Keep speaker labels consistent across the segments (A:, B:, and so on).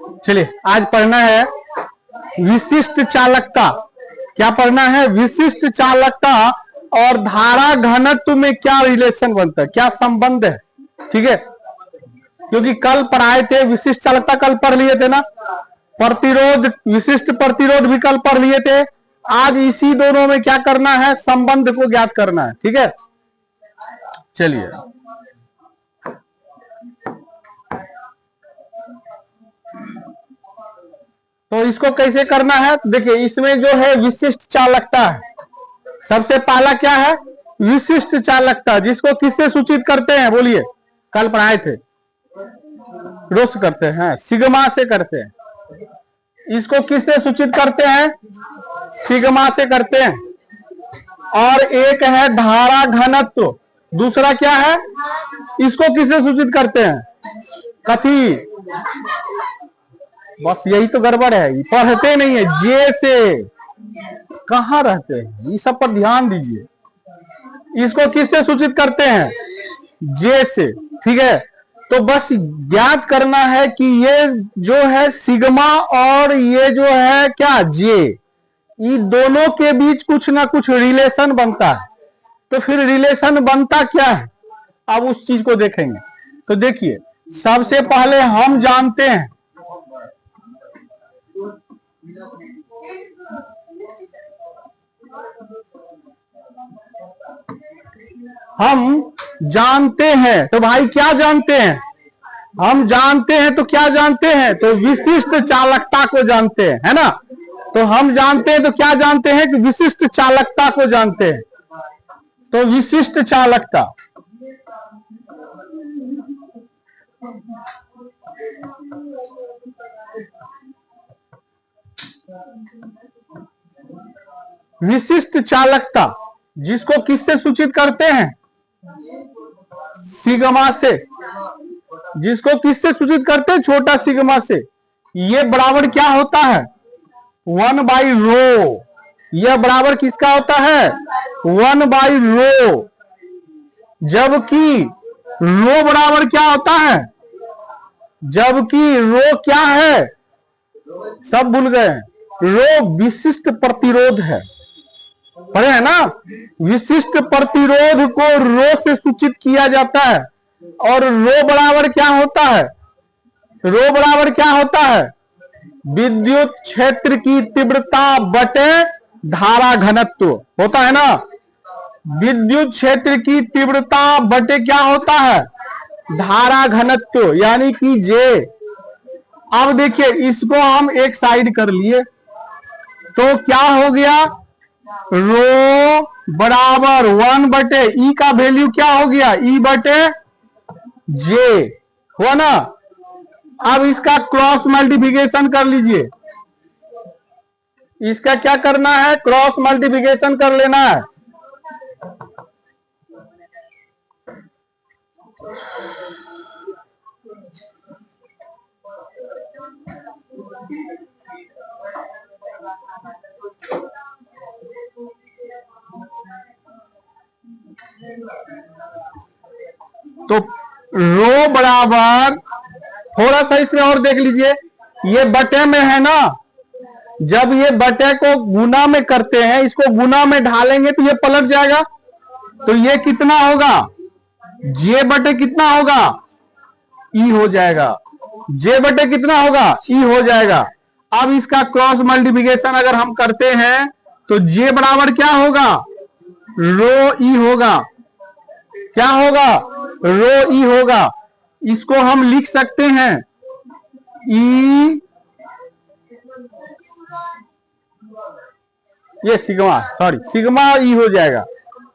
A: चलिए आज पढ़ना है विशिष्ट चालकता। क्या पढ़ना है? विशिष्ट चालकता और धारा घनत्व में क्या रिलेशन बनता है, क्या संबंध है। ठीक है, क्योंकि कल पढ़ाए थे विशिष्ट चालकता, कल पढ़ लिए थे ना। प्रतिरोध, विशिष्ट प्रतिरोध भी कल पढ़ लिए थे। आज इसी दोनों में क्या करना है, संबंध को ज्ञात करना है। ठीक है, चलिए तो इसको कैसे करना है, देखिए इसमें जो है विशिष्ट चालकता है। सबसे पहला क्या है, विशिष्ट चालकता, जिसको किससे सूचित करते हैं, बोलिए। कल पढ़ाए थे, रोस करते हैं, सिग्मा से करते हैं। इसको किससे सूचित करते हैं? सिग्मा से करते हैं। और एक है धारा घनत्व, दूसरा क्या है, इसको किससे सूचित करते हैं? कथी? बस यही तो गड़बड़ है, पढ़ते नहीं है। जे से कहां रहते हैं, ये सब पर ध्यान दीजिए। इसको किससे सूचित करते हैं? जे से। ठीक है, तो बस ज्ञात करना है कि ये जो है सिग्मा और ये जो है क्या, जे, ये दोनों के बीच कुछ ना कुछ रिलेशन बनता है। तो फिर रिलेशन बनता क्या है, अब उस चीज को देखेंगे। तो देखिए, सबसे पहले हम जानते हैं, तो भाई क्या जानते हैं, हम जानते हैं। तो क्या जानते हैं? तो विशिष्ट चालकता को जानते हैं, है ना। तो हम जानते हैं, तो क्या जानते हैं कि विशिष्ट चालकता को जानते हैं। तो विशिष्ट चालकता, विशिष्ट चालकता जिसको किससे सूचित करते हैं? सिग्मा से। जिसको किससे सूचित करते हैं? छोटा सिग्मा से। ये बराबर क्या होता है? 1/ρ। यह बराबर किसका होता है? 1/ρ। जबकि रो बराबर क्या होता है? जबकि रो क्या है, सब भूल गए। रो विशिष्ट प्रतिरोध है, पढ़े है ना। विशिष्ट प्रतिरोध को रो से सूचित किया जाता है। और रो बराबर क्या होता है? रो बराबर क्या होता है? विद्युत क्षेत्र की तीव्रता बटे धारा घनत्व होता है ना। विद्युत क्षेत्र की तीव्रता बटे क्या होता है? धारा घनत्व, यानी कि जे। अब देखिए, इसको हम एक साइड कर लिए, तो क्या हो गया? रो बराबर 1 ई का वैल्यू क्या हो गया? ई बटे जे, हुआ ना। अब इसका क्रॉस मल्टीप्लिकेशन कर लीजिए। इसका क्या करना है? क्रॉस मल्टीप्लिकेशन कर लेना है। तो रो बराबर, थोड़ा सा इसमें और देख लीजिए, ये बटे में है ना। जब ये बटे को गुना में करते हैं, इसको गुना में ढालेंगे तो ये पलट जाएगा। तो ये कितना होगा? जे बटे कितना होगा? ई हो जाएगा। जे बटे कितना होगा? ई हो जाएगा। अब इसका क्रॉस मल्टीप्लिकेशन अगर हम करते हैं तो जे बराबर क्या होगा? रो ई होगा। क्या होगा? रो ई होगा। इसको हम लिख सकते हैं ई, ये सिग्मा, सॉरी सिग्मा ई हो जाएगा।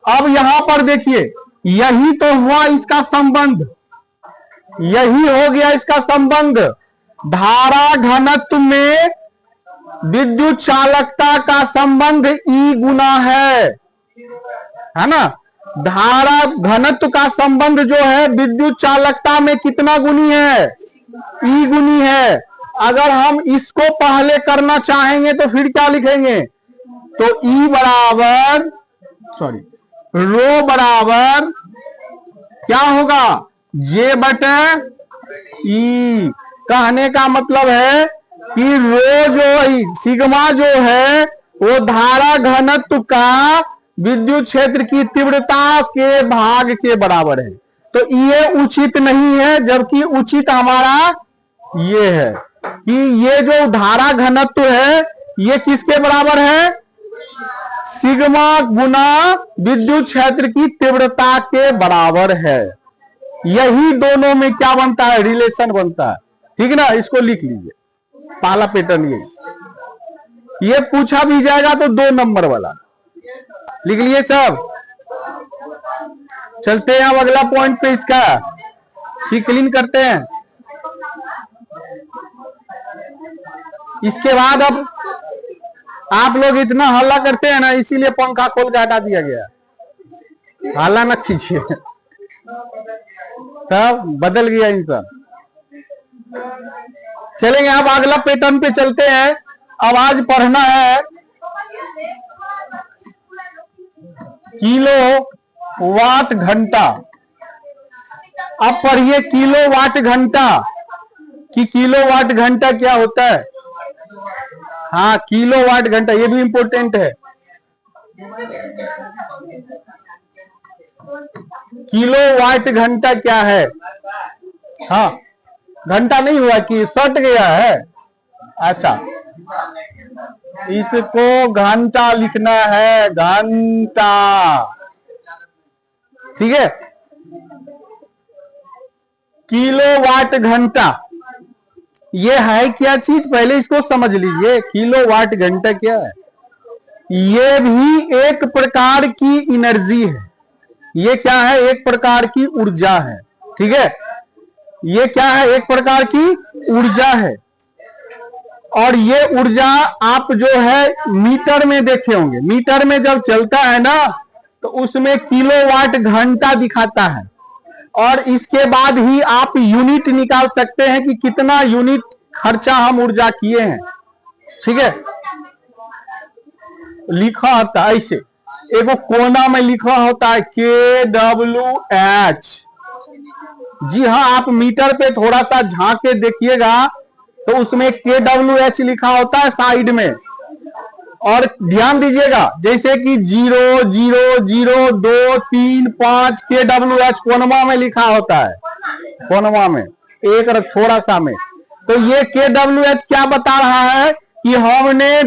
A: अब यहां पर देखिए, यही तो हुआ इसका संबंध, यही हो गया इसका संबंध। धारा घनत्व में विद्युत चालकता का संबंध ई गुना है ना। धारा घनत्व का संबंध जो है विद्युत चालकता में कितना गुनी है? ई गुनी है। अगर हम इसको पहले करना चाहेंगे तो फिर क्या लिखेंगे? तो ई बराबर, सॉरी, रो बराबर क्या होगा? जे बटे ई। कहने का मतलब है कि रो जो सिग्मा जो है वो धारा घनत्व का विद्युत क्षेत्र की तीव्रता के भाग के बराबर है। तो ये उचित नहीं है, जबकि उचित हमारा ये है कि ये जो धारा घनत्व है ये किसके बराबर है? सिग्मा गुना विद्युत क्षेत्र की तीव्रता के बराबर है। यही दोनों में क्या बनता है? रिलेशन बनता है। ठीक है ना, इसको लिख लीजिए, पहला पैटर्न ये पूछा भी जाएगा तो 2 नंबर वाला लिख लिए सब। चलते हैं अब अगला पॉइंट पे, इसका ठीक क्लीन करते हैं। इसके बाद अब आप लोग इतना हल्ला करते हैं ना, इसीलिए पंखा खोल के हटा दिया गया। हल्ला न कीजिए, तब बदल गया इंसान। चलेंगे अब अगला पैटर्न पे चलते हैं। अब आज पढ़ना है किलो वाट घंटा। अब पढ़िए किलो वाट घंटा कि किलो वाट घंटा क्या होता है। हाँ, किलो वाट घंटा, ये भी इंपॉर्टेंट है। किलो वाट घंटा क्या है? हाँ, घंटा नहीं हुआ कि सट गया है। अच्छा, इसको घंटा लिखना है, घंटा। ठीक है, किलो वाट घंटा ये है क्या चीज, पहले इसको समझ लीजिए। किलो वाट घंटा क्या है? ये भी एक प्रकार की एनर्जी है। ये क्या है? एक प्रकार की ऊर्जा है। ठीक है, ये क्या है? एक प्रकार की ऊर्जा है। और ये ऊर्जा आप जो है मीटर में देखे होंगे। मीटर में जब चलता है ना तो उसमें किलोवाट घंटा दिखाता है, और इसके बाद ही आप यूनिट निकाल सकते हैं कि कितना यूनिट खर्चा हम ऊर्जा किए हैं। ठीक है, लिखा होता है ऐसे, एक कोना में लिखा होता है KWH। जी हाँ, आप मीटर पे थोड़ा सा झांक के देखिएगा तो उसमें KWH लिखा होता है साइड में। और ध्यान दीजिएगा, जैसे कि 0 0 0 2 3 5 KWH कोनमा में लिखा होता है, कोनमा में एक थोड़ा सा में। तो ये KWH क्या बता रहा है कि हमने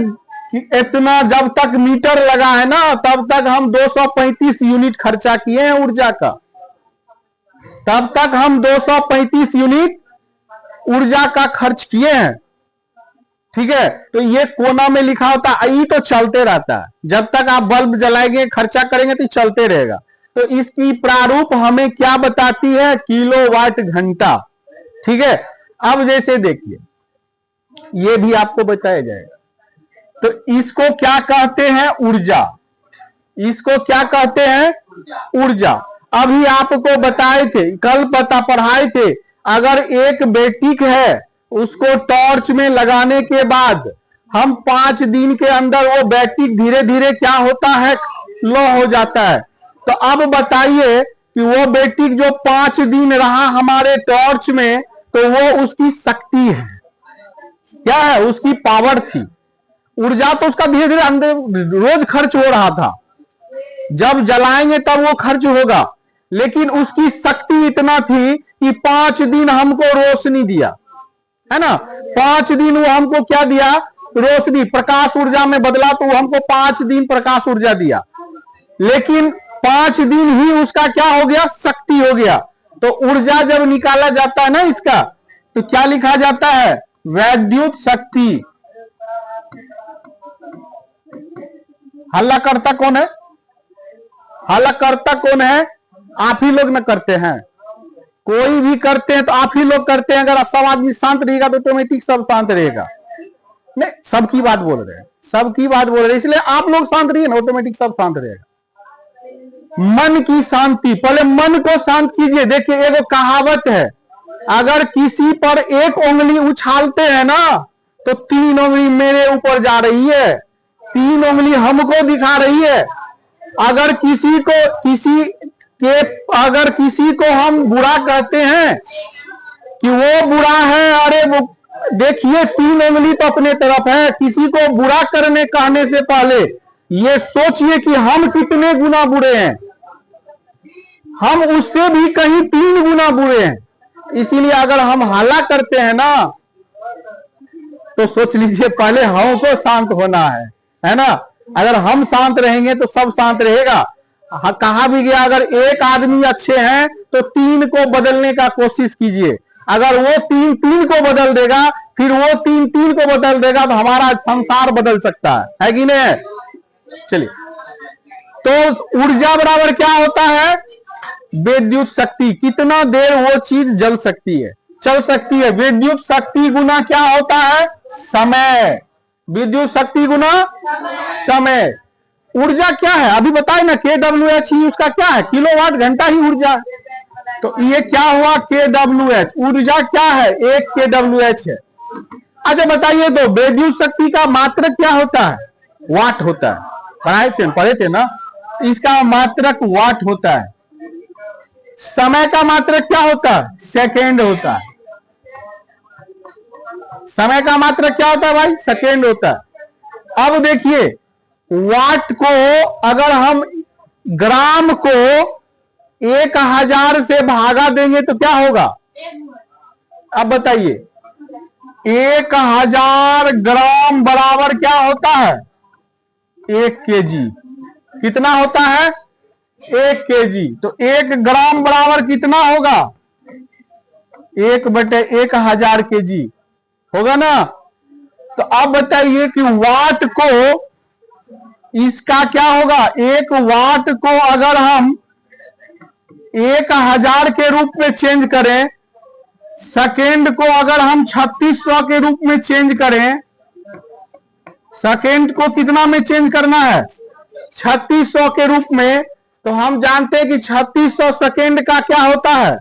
A: इतना, जब तक मीटर लगा है ना तब तक हम 235 यूनिट खर्चा किए हैं ऊर्जा का। तब तक हम 235 यूनिट ऊर्जा का खर्च किए हैं। ठीक है, तो ये कोना में लिखा होता है। ये तो चलते रहता है, जब तक आप बल्ब जलाएंगे खर्चा करेंगे तो चलते रहेगा। तो इसकी प्रारूप हमें क्या बताती है? किलोवाट घंटा। ठीक है, अब जैसे देखिए, ये भी आपको बताया जाएगा। तो इसको क्या कहते हैं? ऊर्जा। इसको क्या कहते हैं? ऊर्जा। अभी आपको बताए थे, कल पढ़ाए थे, अगर एक बैटरी है उसको टॉर्च में लगाने के बाद हम 5 दिन के अंदर वो बैटरी धीरे धीरे क्या होता है? लो हो जाता है। तो अब बताइए कि वो बैटरी जो 5 दिन रहा हमारे टॉर्च में, तो वो उसकी शक्ति है, क्या है? उसकी पावर थी। ऊर्जा तो उसका धीरे धीरे अंदर रोज खर्च हो रहा था, जब जलाएंगे तब वो खर्च होगा। लेकिन उसकी शक्ति इतना थी कि 5 दिन हमको रोशनी दिया, है ना। 5 दिन वो हमको क्या दिया? रोशनी, प्रकाश ऊर्जा में बदला, तो वो हमको 5 दिन प्रकाश ऊर्जा दिया। लेकिन 5 दिन ही उसका क्या हो गया? शक्ति हो गया। तो ऊर्जा जब निकाला जाता है ना इसका, तो क्या लिखा जाता है? वैद्युत शक्ति। हल्ला करता कौन है? हल्ला करता कौन है? आप ही लोग न करते हैं। कोई भी करते हैं तो आप ही लोग करते हैं। अगर सब आदमी शांत रहेगा तो ऑटोमेटिक सब शांत रहेगा। नहीं, सबकी बात बोल रहे हैं, सबकी बात बोल रहे हैं, इसलिए आप लोग शांत रहिए ना, ऑटोमेटिक सब शांत रहेगा। मन की शांति, पहले मन को शांत कीजिए। देखिए, एक कहावत है, अगर किसी पर एक उंगली उछालते हैं ना तो 3 उंगली मेरे ऊपर जा रही है, 3 उंगली हमको दिखा रही है। अगर किसी को हम बुरा कहते हैं कि वो बुरा है, अरे वो देखिए 3 उंगली तो अपने तरफ है। किसी को बुरा करने कहने से पहले ये सोचिए कि हम कितने गुना बुरे हैं, हम उससे भी कहीं 3 गुना बुरे हैं। इसीलिए अगर हम हल्ला करते हैं ना, तो सोच लीजिए पहले हमको शांत होना है ना। अगर हम शांत रहेंगे तो सब शांत रहेगा। कहा भी गया, अगर एक आदमी अच्छे हैं तो 3 को बदलने का कोशिश कीजिए। अगर वो 3 को बदल देगा, फिर वो 3 को बदल देगा, तो हमारा संसार बदल सकता है कि नहीं। चलिए, तो ऊर्जा बराबर क्या होता है? विद्युत शक्ति। कितना देर वो चीज जल सकती है, चल सकती है। विद्युत शक्ति गुना क्या होता है? समय। विद्युत शक्ति गुना समय। ऊर्जा क्या है अभी बताए ना, KWH ही उसका क्या है? किलोवाट घंटा ही ऊर्जा है। तो ये क्या हुआ? KWH। ऊर्जा क्या है? 1 KWH है। अच्छा बताइए, तो विद्युत शक्ति का मात्रक क्या होता है? वाट होता है। पढ़े थे ना, इसका मात्रक वाट होता है। समय का मात्रक क्या होता है? सेकेंड होता है। समय का मात्रक क्या होता है भाई? सेकेंड होता है। अब देखिए, वाट को अगर हम ग्राम को 1000 से भागा देंगे तो क्या होगा? अब बताइए, 1000 ग्राम बराबर क्या होता है? 1 kg। कितना होता है? 1 kg। तो 1 ग्राम बराबर कितना होगा? 1/1000 kg होगा ना। तो अब बताइए कि वाट को इसका क्या होगा? 1 वाट को अगर हम 1000 के रूप में चेंज करें, सेकेंड को अगर हम 3600 के रूप में चेंज करें, सेकेंड को कितना में चेंज करना है? 3600 के रूप में। तो हम जानते हैं कि 3600 सेकेंड का क्या होता है?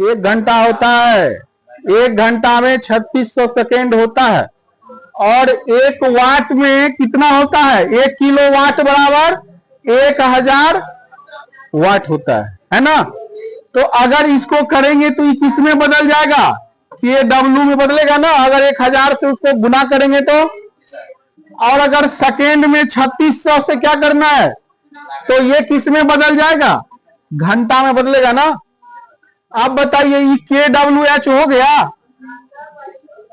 A: 1 घंटा होता है। 1 घंटा में 3600 सेकेंड होता है। और 1 वाट में कितना होता है? 1 किलोवाट बराबर 1000 वाट होता है ना। तो अगर इसको करेंगे तो ये किस में बदल जाएगा? KW में बदलेगा ना, अगर 1000 से उसको गुना करेंगे तो। और अगर सेकेंड में 3600 से क्या करना है, तो ये किस में बदल जाएगा? घंटा में बदलेगा ना। अब बताइए, ये KWH हो गया।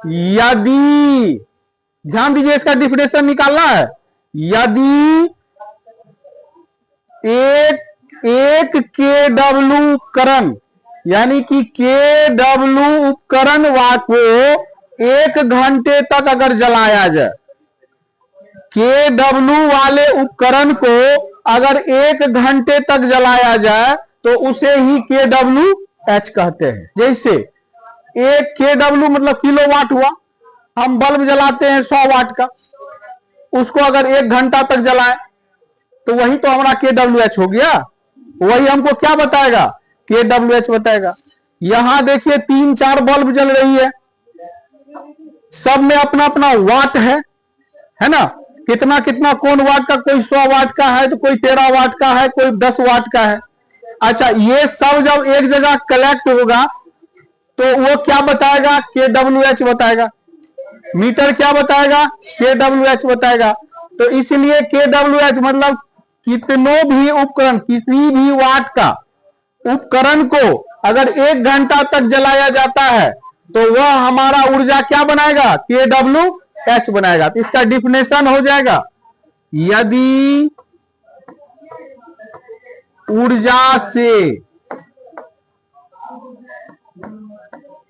A: यदि ध्यान दीजिए, इसका डिफिनेशन निकालना है। यदि एक KW उपकरण, यानी कि KW उपकरण को 1 घंटे तक अगर जलाया जाए, KW वाले उपकरण को अगर 1 घंटे तक जलाया जाए तो उसे ही KWH कहते हैं। जैसे 1 KW मतलब किलोवाट हुआ। हम बल्ब जलाते हैं 100 वाट का, उसको अगर 1 घंटा तक जलाएं तो वही तो हमारा KWH हो गया। वही हमको क्या बताएगा? KWH बताएगा। यहां देखिए 3-4 बल्ब जल रही है, सब में अपना अपना वाट है ना। कितना कितना कौन वाट का? कोई 100 वाट का है, तो कोई 13 वाट का है, कोई 10 वाट का है। अच्छा, ये सब जब एक जगह कलेक्ट होगा तो वो क्या बताएगा? KWH बताएगा। मीटर क्या बताएगा? KWH बताएगा। तो इसलिए KWH मतलब कितनों भी उपकरण, किसी भी वाट का उपकरण को अगर 1 घंटा तक जलाया जाता है तो वह हमारा ऊर्जा क्या बनाएगा? KWH बनाएगा। तो इसका डिफिनेशन हो जाएगा, यदि ऊर्जा से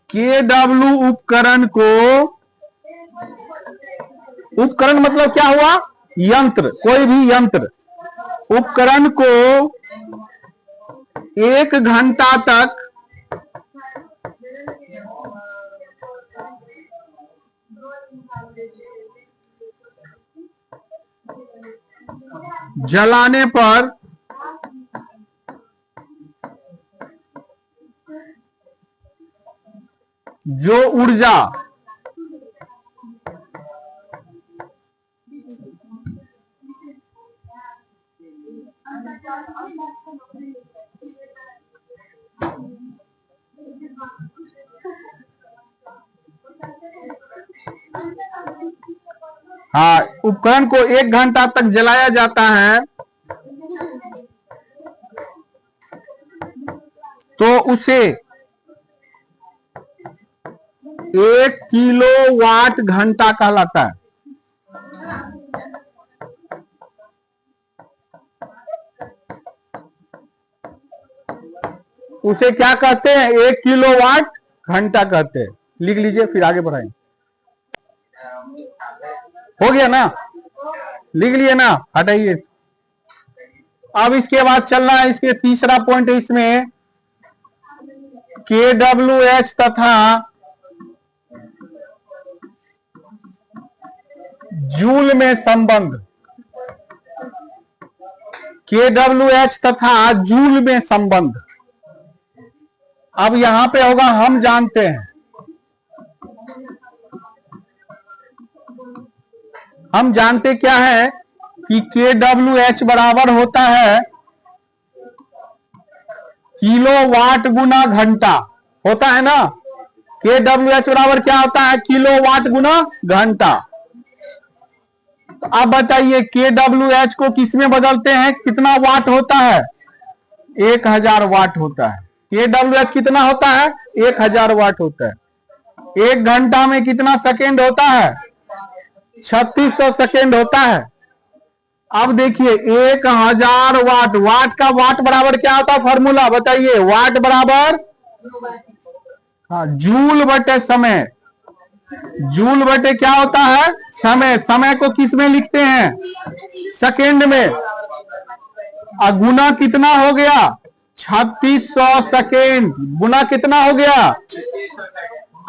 A: KW उपकरण को, उपकरण मतलब क्या हुआ? यंत्र, कोई भी यंत्र, उपकरण को 1 घंटा तक जलाने पर जो ऊर्जा हाँ, उपकरण को 1 घंटा तक जलाया जाता है तो उसे 1 किलोवाट घंटा कहलाता है। उसे क्या कहते हैं? 1 किलोवाट घंटा कहते हैं। लिख लीजिए, फिर आगे बढ़ाएंगे। हो गया ना? लिख लिए ना? हटाइए। अब इसके बाद चलना है, इसके तीसरा पॉइंट है इसमें KWH तथा जूल में संबंध। KWH तथा जूल में संबंध। अब यहां पे होगा हम जानते हैं, हम जानते क्या है कि KWH बराबर होता है किलोवाट गुना घंटा, होता है ना? KWH बराबर क्या होता है? किलोवाट गुना घंटा। तो अब बताइए KWH को किस में बदलते हैं? कितना वाट होता है? 1000 वाट होता है। KWH कितना होता है? 1000 वाट होता है। 1 घंटा में कितना सेकेंड होता है? 3600 सेकेंड होता है। अब देखिए 1000 वाट, वाट का वाट बराबर क्या होता है? फॉर्मूला बताइए। वाट बराबर जूल बटे समय। जूल बटे क्या होता है? समय। समय को किस में लिखते हैं? सेकेंड में। और गुना कितना हो गया? 3600 सेकेंड गुना कितना हो गया?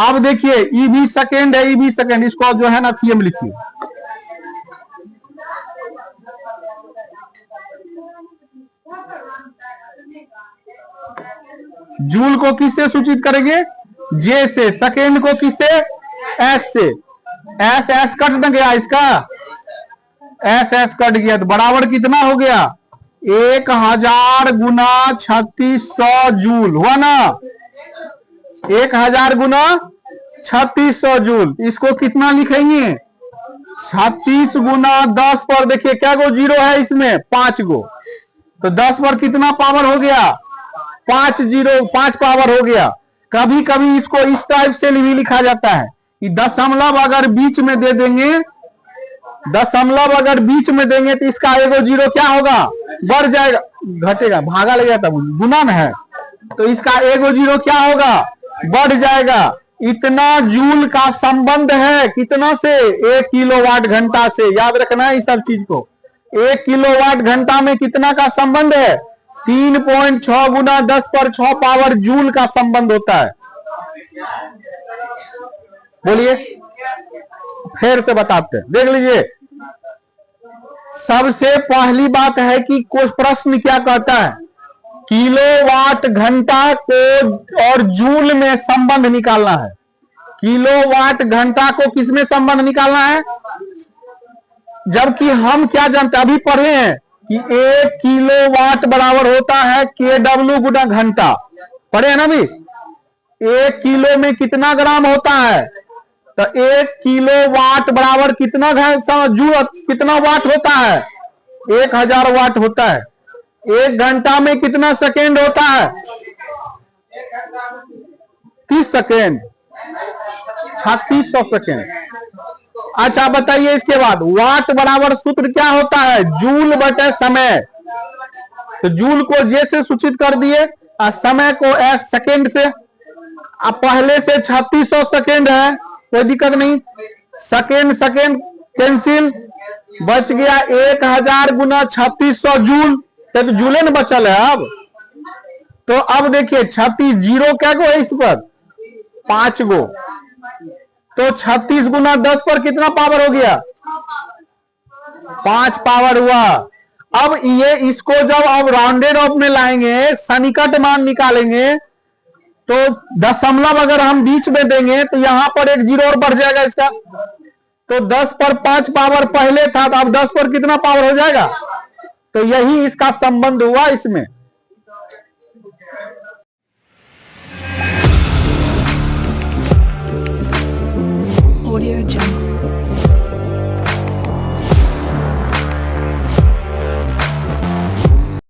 A: अब देखिए ई भी सेकेंड है, ई भी सेकेंड, इसको जो है ना सीएम लिखिए। जूल को किससे सूचित करेंगे? जे से। सेकेंड को किससे? एस से। एस एस कट न गया, इसका एस एस कट गया, तो बराबर कितना हो गया? 1000 गुना 3600 जूल हुआ ना? 1000 गुना 3600 जूल। इसको कितना लिखेंगे? 36 गुना 10 पर देखिए क्या गो जीरो है इसमें? 5 गो। तो 10 पर कितना पावर हो गया? 5 पावर हो गया। कभी कभी इसको इस टाइप से भी लिखा जाता है कि दशमलव अगर बीच में दे देंगे, दशमलव अगर बीच में देंगे तो इसका एगो जीरो क्या होगा? बढ़ जाएगा, घटेगा, भागा लग जाता, गुणन है तो इसका एगो जीरो क्या होगा? बढ़ जाएगा। इतना जूल का संबंध है कितना से? 1 किलोवाट घंटा से। याद रखना है इस सब चीज को। 1 किलोवाट घंटा में कितना का संबंध है? 3.6 गुना 10 पर 6 पावर जूल का संबंध होता है। बोलिए, फिर से बताते हैं, देख लीजिए। सबसे पहली बात है कि कोई प्रश्न क्या कहता है? किलोवाट घंटा को और जूल में संबंध निकालना है। किलोवाट घंटा को किसमें संबंध निकालना है? जबकि हम क्या जानते हैं, अभी पढ़े हैं कि 1 किलोवाट बराबर होता है KW गुना घंटा। पढ़े हैं ना अभी? 1 किलो में कितना ग्राम होता है? तो 1 किलोवाट बराबर कितना जूल, कितना वाट होता है? 1000 वाट होता है। 1 घंटा में कितना सेकेंड होता है? 30 सेकेंड, 3600 सेकेंड। अच्छा बताइए इसके बाद वाट बराबर सूत्र क्या होता है? जूल बटे समय। तो जूल को जे से सूचित कर दिए और समय को एस सेकेंड से। अब पहले से 3600 सेकेंड है, कोई दिक्कत नहीं। सेकेंड सेकेंड कैंसिल, बच गया 1000 गुना 3600 जूल। तो जूले न बचल है। अब तो अब देखिए 36 जीरो क्या गो है इस पर? 5 गो। तो 36 गुना 10 पर कितना पावर हो गया? 5 पावर हुआ। अब ये इसको जब अब राउंडेड ऑफ में लाएंगे, सन्निकट मान निकालेंगे, तो दशमलव अगर हम बीच में देंगे तो यहां पर एक जीरो और बढ़ जाएगा इसका। तो 10 पर 5 पावर पहले था, तो अब 10 पर कितना पावर हो जाएगा? तो यही इसका संबंध हुआ इसमें।
B: Audio Jungle.